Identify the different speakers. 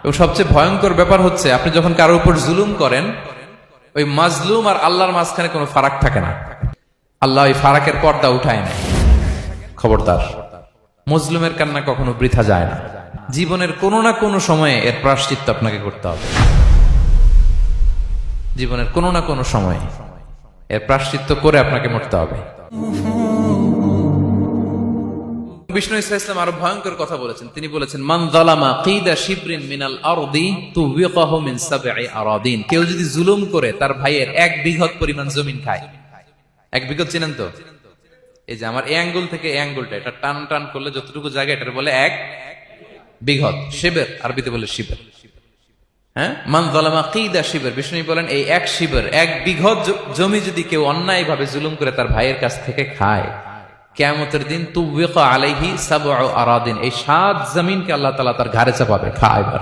Speaker 1: এবং সবচেয়ে ভয়ঙ্কর ব্যাপার হচ্ছে আপনি যখন কারো উপর জুলুম করেন, ওই মাজলুম আর আল্লাহর মাঝখানে কোনো ফারাক থাকে না। আল্লাহ ওই ফারাকের পর্দা উঠায় না। খবরদার, মজলুমের কান্না কখনো বৃথা যায় না। জীবনের কোনো না কোনো সময়ে এর প্রায়শ্চিত্ত আপনাকে করতে হবে। জীবনের কোনো না কোনো সময়ে এর প্রায়শ্চিত্ত করে আপনাকে মরতে হবে। বিষ্ণু ইসলাম আরো ভয়ঙ্কর কথা বলেছেন। তিনি বলেছেন, মান যালামা কিদা শিবরিন মিনাল আরদি তুবিকাহু মিন সাবঈ আরাদিন। কেউ যদি জুলুম করে তার ভাইয়ের 1 বিঘত পরিমাণ জমিন খায়। 1 বিঘত চিনেন তো? এই যে আমার এই আঙ্গুল থেকে এই আঙ্গুলটা, এটা টান টান করলে যতটুকু জায়গা, এটা বলে 1 বিঘত। শিবের আরবিতে বলে শিবের। হ্যাঁ, মান যালামা কিদা শিবর। বিষ্ণু বলেন এই 1 শিবর, 1 বিঘত জমি যদি কেউ অন্যায় ভাবে জুলুম করে তার ভাইয়ের কাছ থেকে খায়, কিয়ামতের দিন তুবিকা আলাইহি সাবউ আরাদিন, এই 7 জমিনকে আল্লাহ তাআলা তার ঘাড়ে চাপাবে, খা এবার।